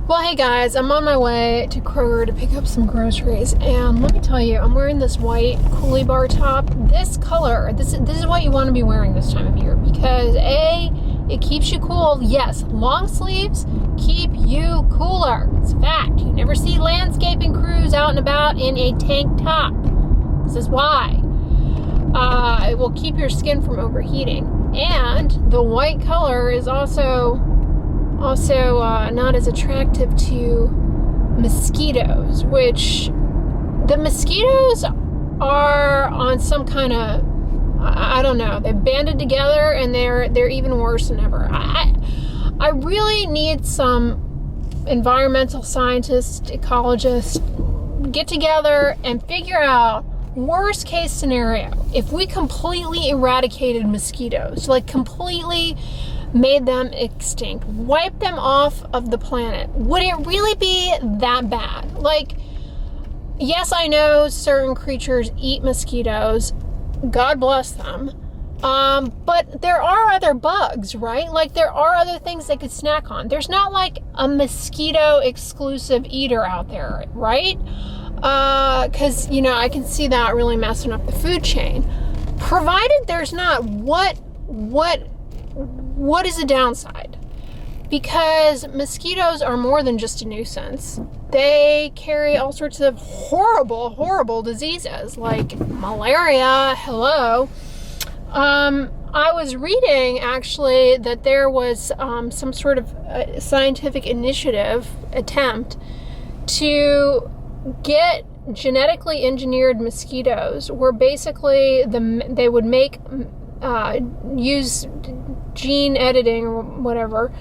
Well, hey guys, I'm on my way to Kroger to pick up some groceries, and let me tell you, I'm wearing this white coolie bar top. This color, this is what you want to be wearing this time of year, because A, it keeps you cool. Yes, long sleeves keep you cooler. It's a fact. You never see landscaping crews out and about in a tank top. This is why. It will keep your skin from overheating. And the white color is also not as attractive to mosquitoes, which the mosquitoes are on some kind of, I don't know, they've banded together and they're even worse than ever. I really need some environmental scientists, ecologists, get together and figure out worst case scenario. If we completely eradicated mosquitoes, like completely made them extinct, wiped them off of the planet, would it really be that bad? Like, yes, I know certain creatures eat mosquitoes, God bless them, but there are other bugs, right? Like, there are other things they could snack on. There's not like a mosquito exclusive eater out there, right? Because, you know, I can see that really messing up the food chain. Provided there's not, what is the downside? Because mosquitoes are more than just a nuisance. They carry all sorts of horrible diseases like malaria. Hello. I was reading actually that there was some sort of scientific initiative attempt to get genetically engineered mosquitoes, where basically they would use gene editing or whatever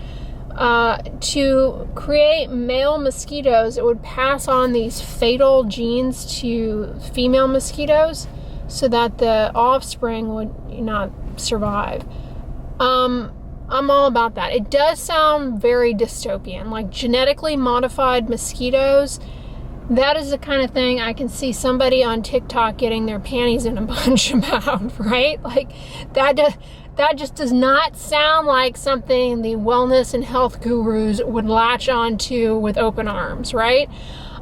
to create male mosquitoes that would pass on these fatal genes to female mosquitoes so that the offspring would not survive. I'm all about that. It does sound very dystopian, like genetically modified mosquitoes. That is the kind of thing I can see somebody on TikTok getting their panties in a bunch about, right? Like, that just does not sound like something the wellness and health gurus would latch onto with open arms, right?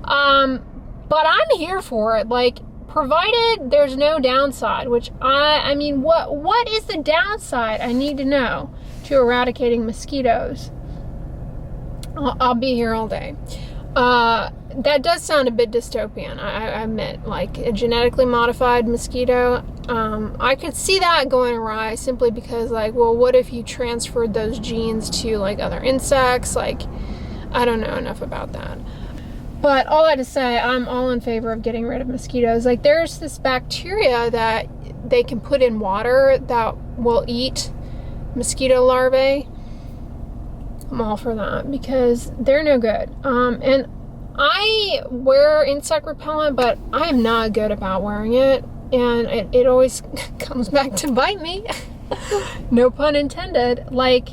But I'm here for it, like, provided there's no downside, which I mean, what is the downside I need to know to eradicating mosquitoes? I'll be here all day. That does sound a bit dystopian, I admit. Like, a genetically modified mosquito, I could see that going awry simply because, like, well, what if you transferred those genes to, like, other insects? Like, I don't know enough about that. But all that to say, I'm all in favor of getting rid of mosquitoes. Like, there's this bacteria that they can put in water that will eat mosquito larvae. I'm all for that because they're no good. And I wear insect repellent, but I am not good about wearing it, and it always comes back to bite me. No pun intended. Like,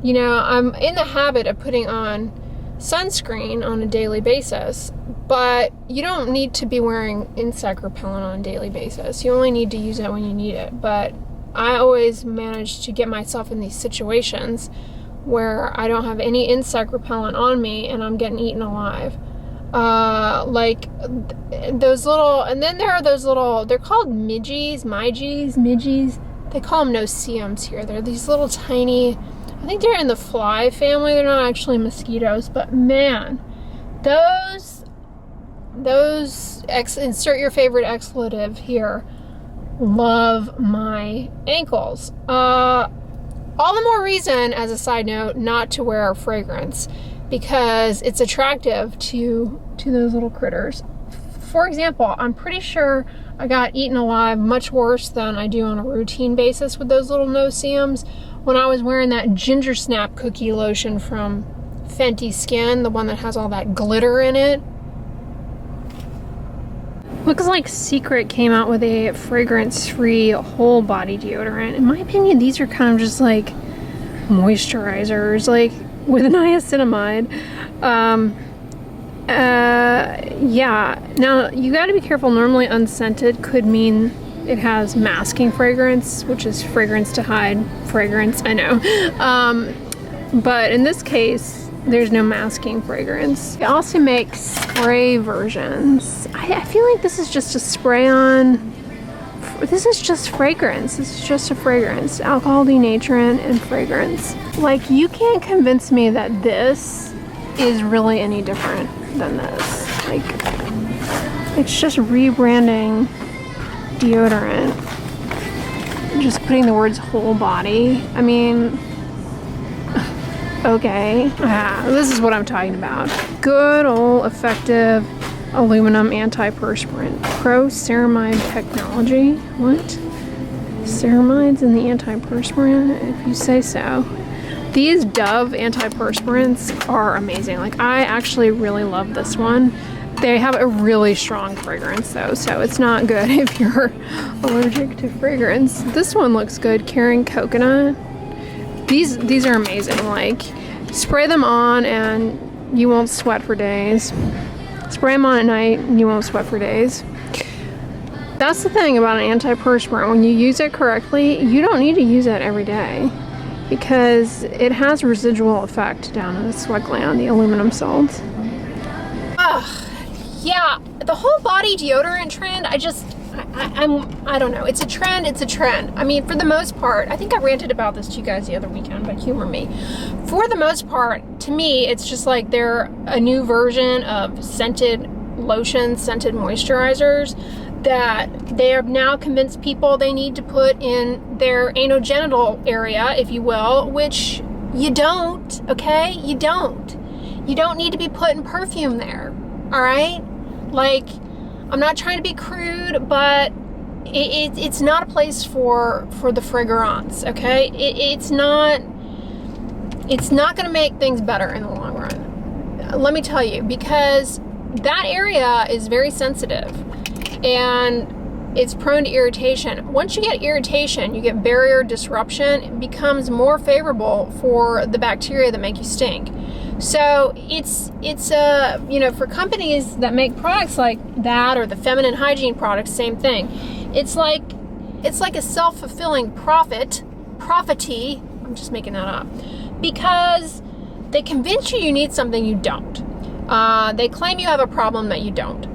you know, I'm in the habit of putting on sunscreen on a daily basis, but you don't need to be wearing insect repellent on a daily basis. You only need to use it when you need it. But I always manage to get myself in these situations where I don't have any insect repellent on me and I'm getting eaten alive. Like those little, and then there are those little, they're called midgies. They call them no-see-ums here. They're these little tiny, I think they're in the fly family. They're not actually mosquitoes, but man, those insert your favorite expletive here, love my ankles. All the more reason, as a side note, not to wear fragrance, because it's attractive to those little critters. For example, I'm pretty sure I got eaten alive much worse than I do on a routine basis with those little no-see-ums when I was wearing that ginger snap cookie lotion from Fenty Skin, the one that has all that glitter in it. Looks like Secret came out with a fragrance-free whole body deodorant. In my opinion, these are kind of just like moisturizers, like with niacinamide. Yeah. Now, you got to be careful. Normally unscented could mean it has masking fragrance, which is fragrance to hide fragrance, I know. But in this case, There's no masking fragrance. They also make spray versions. I feel like this is just a spray on. This is just fragrance. This is just a fragrance. Alcohol denaturant and fragrance. Like, you can't convince me that this is really any different than this. Like, it's just rebranding deodorant. Just putting the words whole body. I mean, okay. This is what I'm talking about. Good old effective aluminum antiperspirant. Pro ceramide technology. What? Ceramides in the antiperspirant? If you say so. These Dove antiperspirants are amazing. Like, I actually really love this one. They have a really strong fragrance though, so it's not good if you're allergic to fragrance. This one looks good. Caring coconut. These are amazing. Like, spray them on and you won't sweat for days. Spray them on at night and you won't sweat for days. That's the thing about an antiperspirant. When you use it correctly, you don't need to use it every day because it has residual effect down in the sweat gland, the aluminum salt. Ugh. Yeah, the whole body deodorant trend, I don't know. It's a trend. I mean, for the most part, I think I ranted about this to you guys the other weekend, but humor me. For the most part, to me, it's just like they're a new version of scented lotions, scented moisturizers that they have now convinced people they need to put in their anogenital area, if you will, which you don't, okay? You don't. You don't need to be putting perfume there, all right? Like, I'm not trying to be crude, but it's not a place for the fragrance, okay? It's not going to make things better in the long run. Let me tell you, because that area is very sensitive and it's prone to irritation. Once you get irritation, you get barrier disruption, it becomes more favorable for the bacteria that make you stink. So it's for companies that make products like that, or the feminine hygiene products, same thing. It's like a self-fulfilling prophecy. I'm just making that up, because they convince you need something you don't. They claim you have a problem that you don't,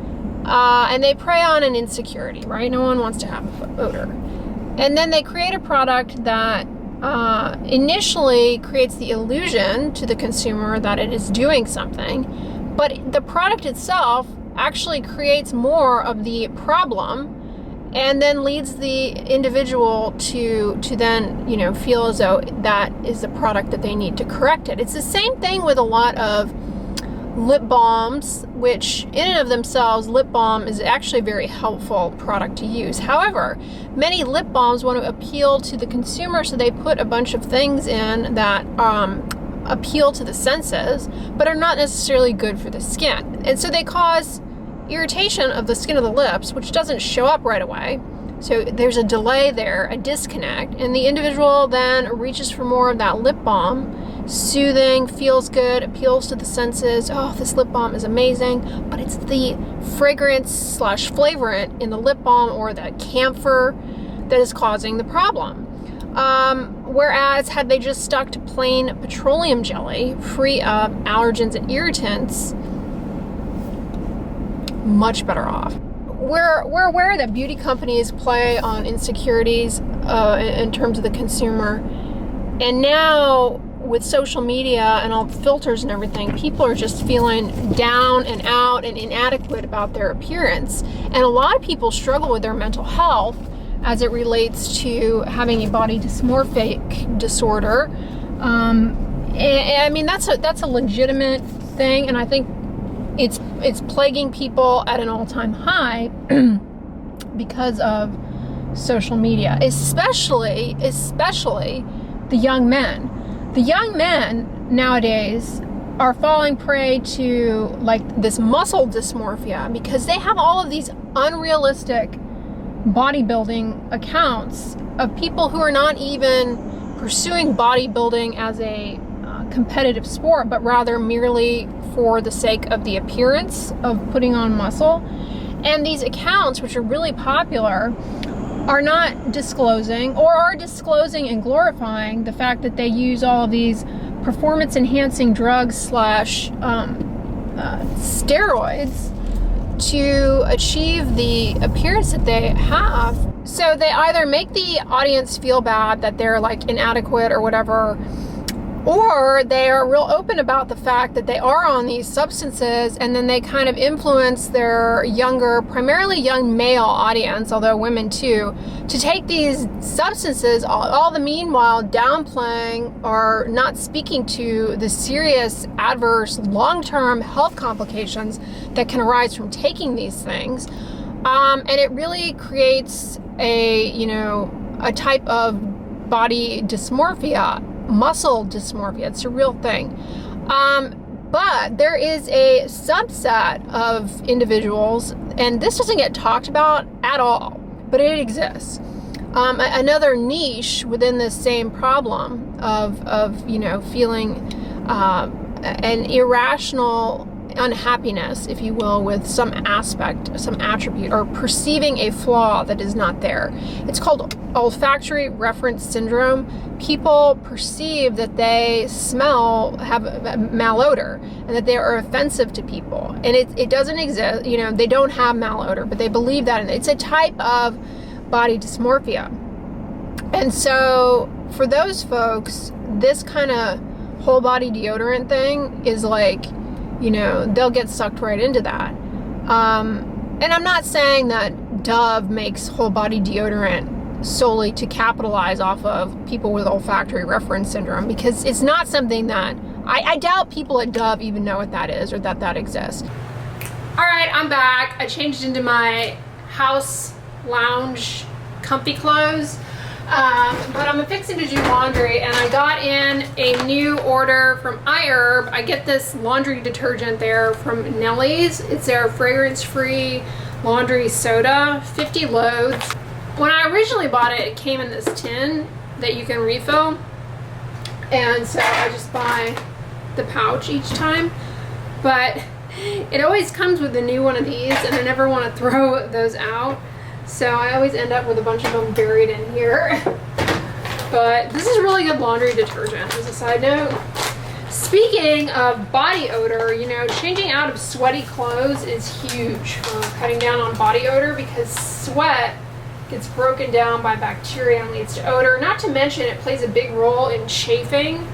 and they prey on an insecurity, right? No one wants to have odor, and then they create a product that initially creates the illusion to the consumer that it is doing something, but the product itself actually creates more of the problem, and then leads the individual to then feel as though that is the product that they need to correct it. It's the same thing with a lot of lip balms, which in and of themselves, lip balm is actually a very helpful product to use. However, many lip balms want to appeal to the consumer, so they put a bunch of things in that appeal to the senses, but are not necessarily good for the skin. And so they cause irritation of the skin of the lips, which doesn't show up right away. So there's a delay there, a disconnect, and the individual then reaches for more of that lip balm. Soothing, feels good, appeals to the senses. Oh, this lip balm is amazing, but it's the fragrance / flavorant in the lip balm or the camphor that is causing the problem. Whereas had they just stuck to plain petroleum jelly, free of allergens and irritants, much better off. We're aware that beauty companies play on insecurities in terms of the consumer, and now with social media and all the filters and everything, people are just feeling down and out and inadequate about their appearance. And a lot of people struggle with their mental health as it relates to having a body dysmorphic disorder. I mean, that's a legitimate thing, and I think it's plaguing people at an all-time high because of social media, especially the young men. The young men nowadays are falling prey to like this muscle dysmorphia because they have all of these unrealistic bodybuilding accounts of people who are not even pursuing bodybuilding as a competitive sport, but rather merely for the sake of the appearance of putting on muscle. And these accounts, which are really popular, are not disclosing, or are disclosing and glorifying the fact that they use all of these performance enhancing drugs slash steroids to achieve the appearance that they have. So they either make the audience feel bad that they're like inadequate or whatever, or they are real open about the fact that they are on these substances, and then they kind of influence their younger, primarily young male audience, although women too, to take these substances, all the meanwhile downplaying or not speaking to the serious adverse long-term health complications that can arise from taking these things. And it really creates a type of body dysmorphia, muscle dysmorphia. It's a real thing. But there is a subset of individuals, and this doesn't get talked about at all, but it exists. Another niche within this same problem of feeling an irrational unhappiness, if you will, with some aspect, some attribute, or perceiving a flaw that is not there. It's called olfactory reference syndrome. People perceive that they have a malodor and that they are offensive to people, and it doesn't exist. They don't have malodor, but they believe that, and it's a type of body dysmorphia. And so for those folks, this kind of whole body deodorant thing is like, they'll get sucked right into that. And I'm not saying that Dove makes whole body deodorant solely to capitalize off of people with olfactory reference syndrome, because it's not something that I doubt people at Dove even know what that is or that exists. All right, I'm back. I changed into my house lounge comfy clothes. But I'm fixing to do laundry, and I got in a new order from iHerb. I get this laundry detergent there from Nellie's. It's their fragrance-free laundry soda, 50 loads. When I originally bought it, it came in this tin that you can refill, and so I just buy the pouch each time. But it always comes with a new one of these, and I never want to throw those out. So I always end up with a bunch of them buried in here. But this is really good laundry detergent, as a side note. Speaking of body odor, changing out of sweaty clothes is huge for cutting down on body odor, because sweat gets broken down by bacteria and leads to odor. Not to mention it plays a big role in chafing.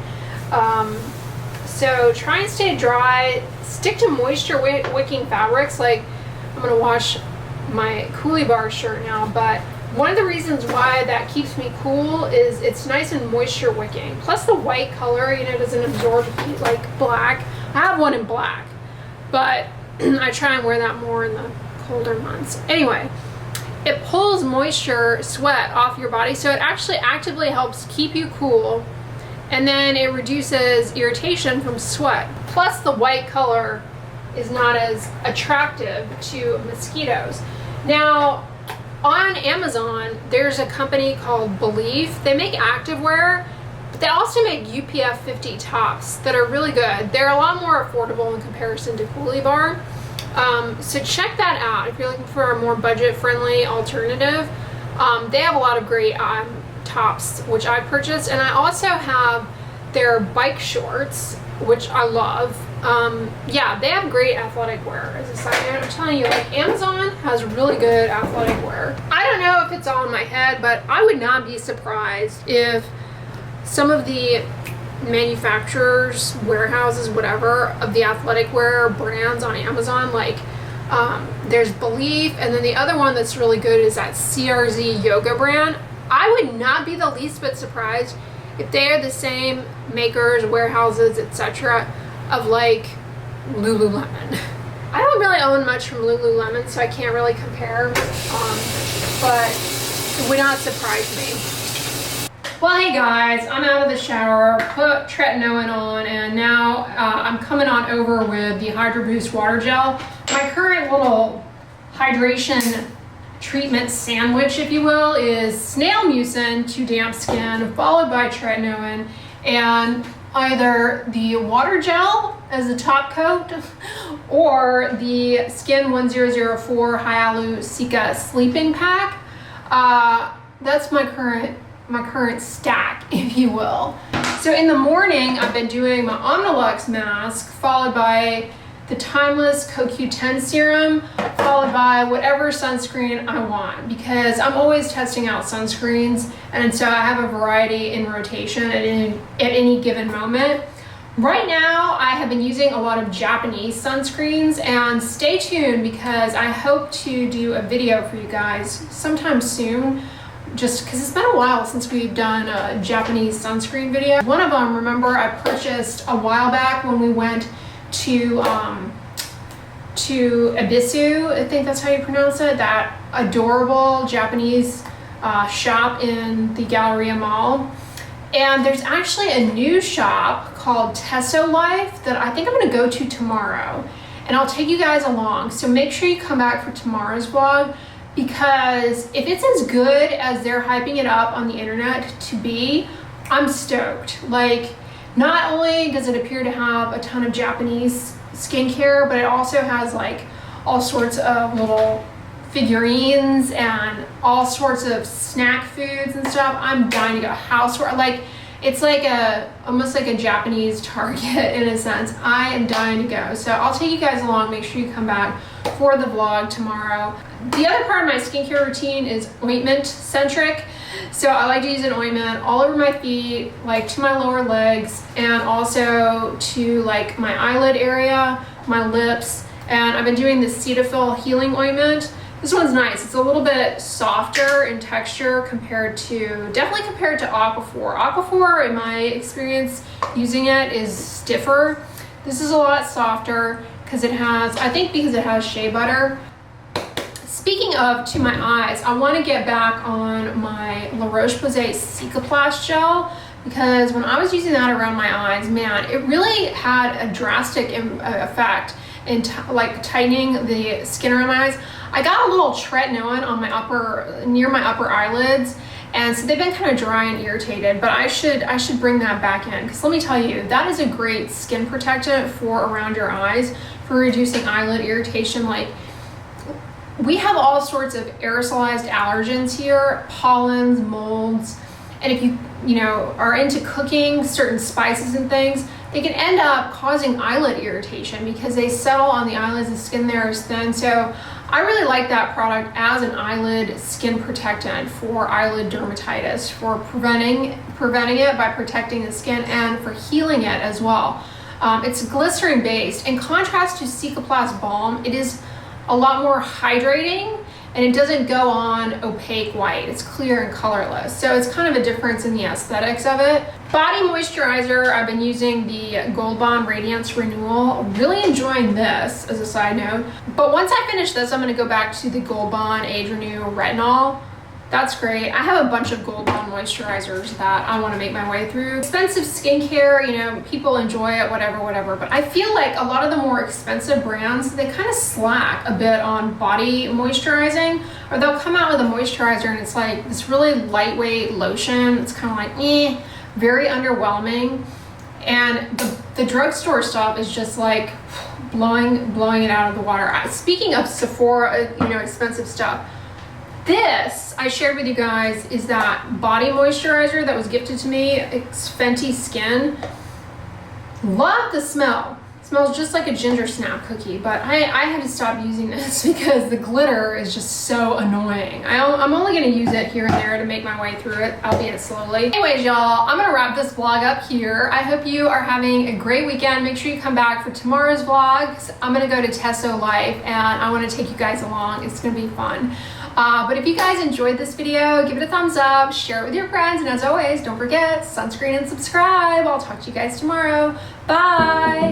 So try and stay dry. Stick to moisture wicking fabrics. Like, I'm going to wash my Coolie Bar shirt now, but one of the reasons why that keeps me cool is it's nice and moisture wicking. Plus the white color, doesn't absorb heat like black. I have one in black, but I try and wear that more in the colder months. Anyway, it pulls moisture, sweat off your body, so it actually actively helps keep you cool, and then it reduces irritation from sweat. Plus the white color is not as attractive to mosquitoes. Now, on Amazon, there's a company called Believe. They make activewear, but they also make UPF 50 tops that are really good. They're a lot more affordable in comparison to Coolie Bar. So check that out if you're looking for a more budget-friendly alternative. They have a lot of great tops, which I purchased, and I also have their bike shorts, which I love. Yeah, they have great athletic wear. As a side note, I'm telling you, like, Amazon has really good athletic wear. I don't know if it's all in my head, but I would not be surprised if some of the manufacturers, warehouses, whatever, of the athletic wear brands on Amazon, like, there's Believe, and then the other one that's really good is that CRZ yoga brand. I would not be the least bit surprised if they are the same makers, warehouses, etc., of like Lululemon. I don't really own much from Lululemon, so I can't really compare, but it would not surprise me. Well, hey guys, I'm out of the shower, put tretinoin on, and now I'm coming on over with the Hydro Boost Water Gel. My current little hydration treatment sandwich, if you will, is snail mucin to damp skin, followed by tretinoin, and either the water gel as a top coat or the Skin 1004 Hyalu Cica sleeping pack. That's my current stack, if you will. So in the morning, I've been doing my Omnilux mask, followed by the Timeless CoQ10 serum, followed by whatever sunscreen I want, because I'm always testing out sunscreens, and so I have a variety in rotation at any given moment. Right now, I have been using a lot of Japanese sunscreens, and stay tuned because I hope to do a video for you guys sometime soon, just because it's been a while since we've done a Japanese sunscreen video. One of them, remember, I purchased a while back when we went to Ebisu, I think that's how you pronounce it, that adorable Japanese shop in the Galleria Mall. And there's actually a new shop called Tesso Life that I think I'm gonna go to tomorrow. And I'll take you guys along. So make sure you come back for tomorrow's vlog, because if it's as good as they're hyping it up on the internet to be, I'm stoked. Like, not only does it appear to have a ton of Japanese skincare, but it also has like all sorts of little figurines and all sorts of snack foods and stuff. I'm dying to go. Houseware, like it's like almost like a Japanese Target in a sense. I am dying to go. So I'll take you guys along. Make sure you come back for the vlog tomorrow. The other part of my skincare routine is ointment centric. So I like to use an ointment all over my feet, like to my lower legs, and also to like my eyelid area, my lips. And I've been doing the Cetaphil healing ointment. This one's nice. It's a little bit softer in texture definitely compared to Aquaphor. Aquaphor, in my experience using it, is stiffer. This is a lot softer because it has shea butter. Speaking of to my eyes, I want to get back on my La Roche-Posay Cicaplast gel, because when I was using that around my eyes, man, it really had a drastic effect in like tightening the skin around my eyes. I got a little tretinoin on near my upper eyelids, and so they've been kind of dry and irritated, but I should bring that back in, because let me tell you, that is a great skin protectant for around your eyes for reducing eyelid irritation. Like, we have all sorts of aerosolized allergens here, pollens, molds, and if you are into cooking certain spices and things, they can end up causing eyelid irritation because they settle on the eyelids. The skin there is thin. So I really like that product as an eyelid skin protectant for eyelid dermatitis, for preventing it by protecting the skin and for healing it as well. It's glycerin based. In contrast to Cicaplast Balm, it is a lot more hydrating, and it doesn't go on opaque white. It's clear and colorless. So it's kind of a difference in the aesthetics of it. Body moisturizer, I've been using the Gold Bond Radiance Renewal. Really enjoying this as a side note. But once I finish this, I'm gonna go back to the Gold Bond Age Renew Retinol. That's great. I have a bunch of Gold Bond moisturizers that I want to make my way through. Expensive skincare, people enjoy it, whatever. But I feel like a lot of the more expensive brands, they kind of slack a bit on body moisturizing, or they'll come out with a moisturizer and it's like this really lightweight lotion. It's kind of like, very underwhelming. And the drugstore stuff is just like blowing it out of the water. Speaking of Sephora, expensive stuff, this I shared with you guys is that body moisturizer that was gifted to me. It's Fenty Skin. Love the smell. It smells just like a ginger snap cookie, but I had to stop using this because the glitter is just so annoying. I'm only gonna use it here and there to make my way through it, albeit slowly. Anyways, y'all, I'm gonna wrap this vlog up here. I hope you are having a great weekend. Make sure you come back for tomorrow's vlog. I'm gonna go to Tesso Life and I wanna take you guys along. It's gonna be fun. But if you guys enjoyed this video, give it a thumbs up, share it with your friends, and as always, don't forget, sunscreen and subscribe. I'll talk to you guys tomorrow. Bye!